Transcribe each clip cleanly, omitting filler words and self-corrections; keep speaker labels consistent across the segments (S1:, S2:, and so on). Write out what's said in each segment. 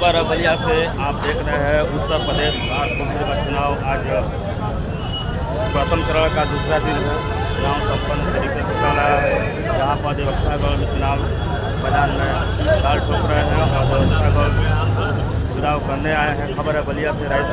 S1: खबर है बलिया से। आप देख रहे हैं उत्तर प्रदेश काउंसिल का चुनाव आज प्रथम चरण का दूसरा दिन है। चुनाव संपन्न तरीके से चल रहा है। यहाँ पर अधिवक्तागण चुनाव मैदान में दाल ठोक रहे हैं और अधिवक्तागण चुनाव करने आए हैं। खबर है बलिया से राइट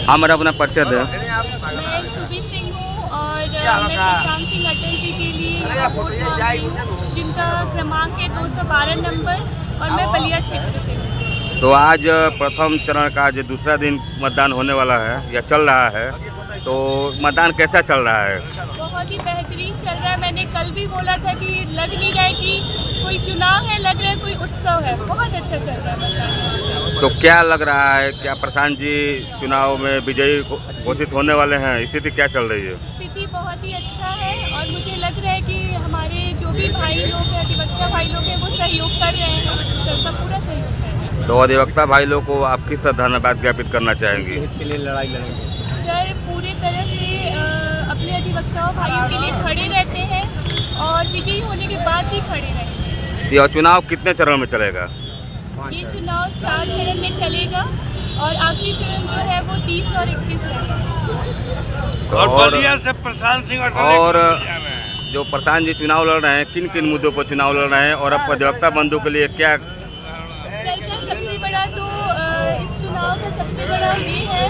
S1: हाँ मेरा अपना परिचय है।
S2: मैं सुबी सिंह हूँ और मैं प्रशांत सिंह अटल जी के लिए यहाँ वोट मांग रही हूँ, जिनका क्रमांक है 212 नंबर और मैं बलिया क्षेत्र से हूँ।
S1: तो आज प्रथम चरण का आज दूसरा दिन मतदान होने वाला है या चल रहा है, तो मतदान कैसा चल रहा है?
S2: बहुत ही बेहतरीन चल रहा है। मैंने कल भी बोला था कि लग नहीं रहा है कि कोई चुनाव है, लग रहा है कोई उत्सव है। बहुत अच्छा चल रहा है मतदान।
S1: तो क्या लग रहा है, क्या प्रशांत जी चुनाव में विजयी घोषित होने वाले हैं? स्थिति क्या चल रही है?
S2: स्थिति बहुत ही अच्छा है और मुझे लग रहा है कि हमारे जो भी भाई लोग हैं, अधिवक्ता भाई लोग हैं, वो सहयोग कर रहे हैं। सर का पूरा सहयोग कर रहे हैं।
S1: तो अधिवक्ता भाई लोग को आप किस तरह धन्यवाद ज्ञापित करना चाहेंगे?
S3: हित के लिए लड़ाई लड़ेंगे
S2: सर पूरी तरह से अपने अधिवक्ताओं भाइयों के लिए खड़े रहते हैं और विजयी होने के बाद भी खड़े रहेंगे।
S1: यह चुनाव कितने चरण में चलेगा?
S2: ये चुनाव 4 चरण में चलेगा और आखिरी चरण जो है वो 30 और 31 रहेगा।
S4: और बलिया से प्रशांत सिंह
S1: और जो प्रशांत जी चुनाव लड़ रहे हैं, किन किन मुद्दों पर चुनाव लड़ रहे हैं और अब अधिवक्ता बंधु के लिए क्या?
S2: सर का सबसे बड़ा तो इस चुनाव का सबसे बड़ा ये है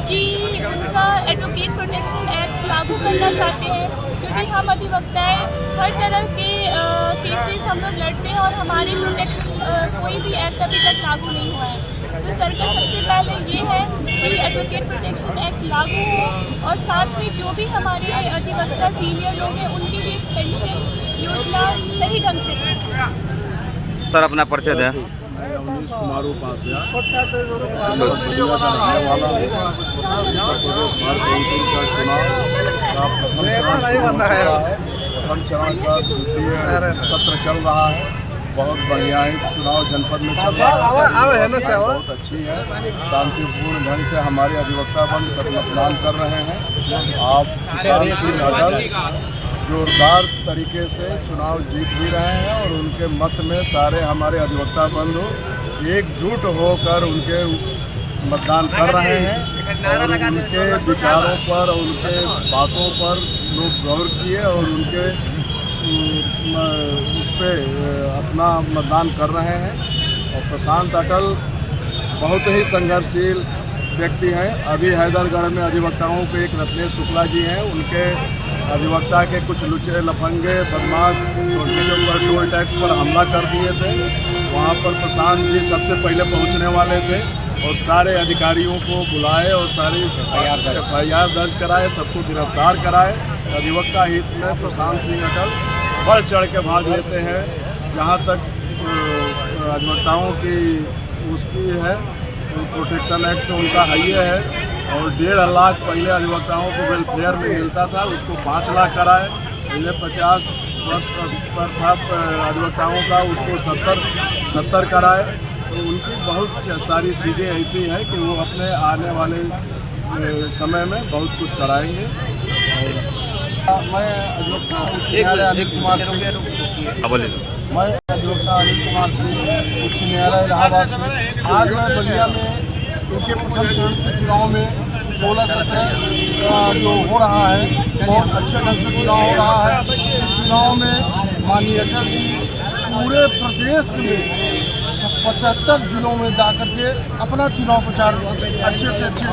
S2: कि उनका एडवोकेट प्रोटेक्शन एक्ट लागू करना चाहते हैं, क्योंकि हम अधिवक्ताएं हर तरह के केसेस हम लोग लड़ते हैं और हमारे प्रोटेक्शन कोई भी एक्ट अभी तक लागू नहीं हुआ है। तो सर का सबसे पहले ये है कि एडवोकेट प्रोटेक्शन एक्ट लागू हो और साथ में जो भी हमारे अधिवक्ता सीनियर लोग हैं उनके लिए पेंशन योजना सही ढंग से हो।
S1: सर अपना परिचय दें।
S5: मैं अवनीश कुमार उपाध्याय बलिया का रहने वाला हूँ। उत्तर प्रदेश बार काउंसिल का चुनाव का प्रथम चरण का द्वितीय सत्र चल रहा है। बहुत बढ़िया है। चुनाव जनपद में चल रहा है, बहुत अच्छी है। शांतिपूर्ण ढंग से हमारे अधिवक्ता बंधु सब मतदान कर रहे हैं। आप प्रशांत सिंह अटल जोरदार तरीके से चुनाव जीत भी रहे हैं और उनके मत में सारे हमारे अधिवक्ता बंधु एकजुट होकर उनके मतदान कर रहे हैं और उनके विचारों पर और उनके बातों पर लोग गौर किए और उनके उस पर अपना मतदान कर रहे हैं। और प्रशांत अटल बहुत ही संघर्षशील व्यक्ति हैं। अभी हैदरगढ़ में अधिवक्ताओं के एक रत्नेश शुक्ला जी हैं, उनके अधिवक्ता के कुछ लुचे लफंगे बदमाश उनके ऊपर टोल टैक्स पर हमला कर दिए थे। वहाँ पर प्रशांत जी सबसे पहले पहुँचने वाले थे और सारे अधिकारियों को बुलाए और सारी FIR दर्ज कराए, सबको गिरफ्तार कराए। अधिवक्ता हित में प्रशांत सिंह अटल बढ़ चढ़ के भाग लेते हैं। जहाँ तक अधिवक्ताओं की उसकी है प्रोटेक्शन एक्ट उनका हाईए है और 1.5 लाख पहले अधिवक्ताओं को वेलफेयर में मिलता था, उसको 5 लाख कराए। पहले 50 वर्ष पर था अधिवक्ताओं का, उसको 70 कराए। तो उनकी बहुत सारी चीज़ें ऐसी हैं कि वो अपने आने वाले समय में बहुत कुछ कराएंगे।
S3: मैं अधिवक्ता अनिल कुमार सिंह मैं अधिवक्ता अनिल कुमार सिंह उच्च न्यायालय इलाहाबाद से। आज मैं बलिया में इनके प्रथम चरण के चुनाव में 16-17 जो हो रहा है, बहुत अच्छे ढंग से चुनाव हो रहा है। इस चुनाव में माननीय अटल जी पूरे प्रदेश में 75 जिलों में जाकर के अपना चुनाव प्रचार अच्छे से अच्छे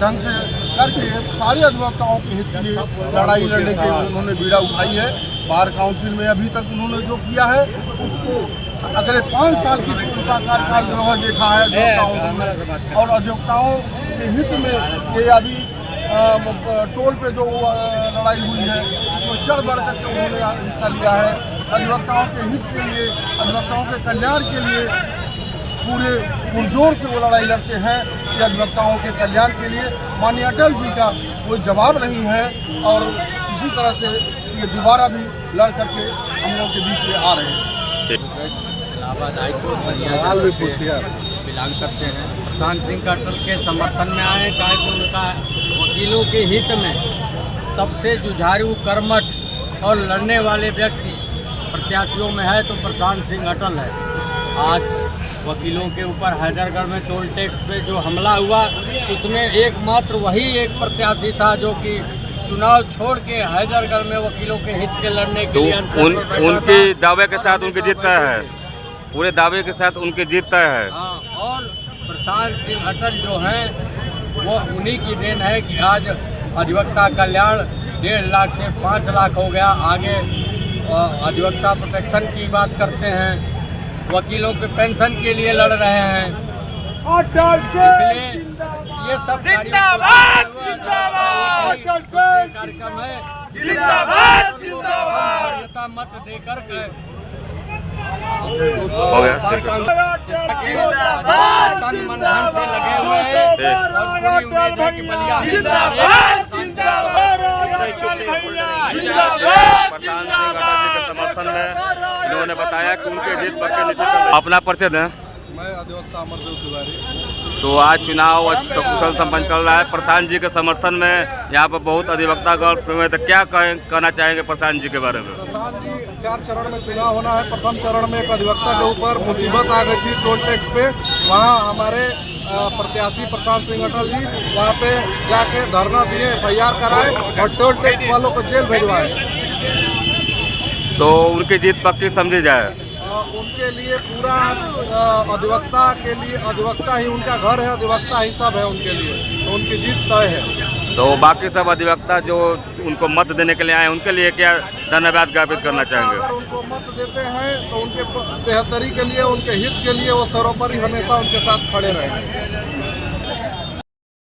S3: ढंग से करके सारे अधिवक्ताओं के हित के लिए लड़ाई लड़ने के उन्होंने बीड़ा उठाई है। बार काउंसिल में अभी तक उन्होंने जो किया है उसको अगले 5 साल की उनका कार्यकाल जो है देखा है अधिवक्ताओं में। और अधिवक्ताओं के हित में ये अभी टोल पे जो लड़ाई हुई है उसमें चढ़ बढ़ करके उन्होंने हिस्सा लिया है। अधिवक्ताओं के हित के लिए, अधिवक्ताओं के कल्याण के लिए पूरे पुरजोर से वो लड़ाई लड़ते हैं। कि अधिवक्ताओं के कल्याण के लिए माननीय अटल जी का कोई जवाब नहीं है और इसी तरह से ये दोबारा भी लड़ करके हम लोगों के बीच में आ रहे हैं।
S6: इलाहाबाद हाईकोर्ट में
S5: सवाल भी पूछिए।
S6: बिलोंग करते हैं। प्रशांत सिंह अटल के समर्थन में आए, चाहे तो उनका वकीलों के हित में सबसे जुझारू, कर्मठ और लड़ने वाले व्यक्ति प्रत्याशियों में है तो प्रशांत सिंह अटल है। आज वकीलों के ऊपर हैदरगढ़ में टोल टैक्स पे जो हमला हुआ, उसमें एकमात्र वही एक प्रत्याशी था जो कि चुनाव छोड़ के हैदरगढ़ में वकीलों के हित के लड़ने के लिए
S1: उनके दावे के साथ उनकी जीत तय है, पूरे दावे के साथ उनकी जीत तय है।
S6: हाँ, और प्रशांत सिंह अटल जो हैं वो उन्हीं की देन है कि आज अधिवक्ता कल्याण 1.5 लाख से 5 लाख हो गया। आगे अधिवक्ता प्रोटेक्शन की बात करते हैं, वकीलों के पेंशन के लिए लड़ रहे हैं। इसलिए ये सब कार्यक्रम है। वरीयता मत देकर के
S1: हो गया,
S6: तन मन धन से लगे हुए हैं और पूरी उम्मीद है कि बलिया
S1: प्रशांत सिंह अटल जी के समर्थन में इन्होंने बताया कि उनके जीत पक्के निश्चित कर रहे हैं। अपना परिचय दें।
S5: मैं अधिवक्ता अमरदेव तिवारी।
S1: तो आज चुनाव सकुशल संपन्न चल रहा है, प्रशांत जी के समर्थन में यहाँ पर बहुत अधिवक्तागण हुए, तो क्या कहना चाहेंगे प्रशांत जी के बारे में?
S5: प्रशांत जी 4 चरण में चुनाव होना है। प्रथम चरण में एक अधिवक्ता के ऊपर मुसीबत आ गई थी टोल टैक्स पे, वहाँ हमारे प्रत्याशी प्रशांत सिंह अटल जी वहाँ पे जाके धरना दिए, FIR कराए और टोल टैक्स वालों को जेल भेजवाए।
S1: तो उनकी जीत पक्की समझी जाए।
S5: उनके लिए पूरा अधिवक्ता के लिए, अधिवक्ता ही उनका घर है, अधिवक्ता ही सब है उनके लिए, तो उनकी जीत तय है।
S1: तो बाकी सब अधिवक्ता जो उनको मत देने के लिए आए, उनके लिए क्या धन्यवाद ज्ञापित करना चाहेंगे?
S5: अगर उनको मत देते हैं तो उनके बेहतरी के लिए, उनके हित के लिए वो सर्वोपरि हमेशा उनके साथ खड़े रहेंगे।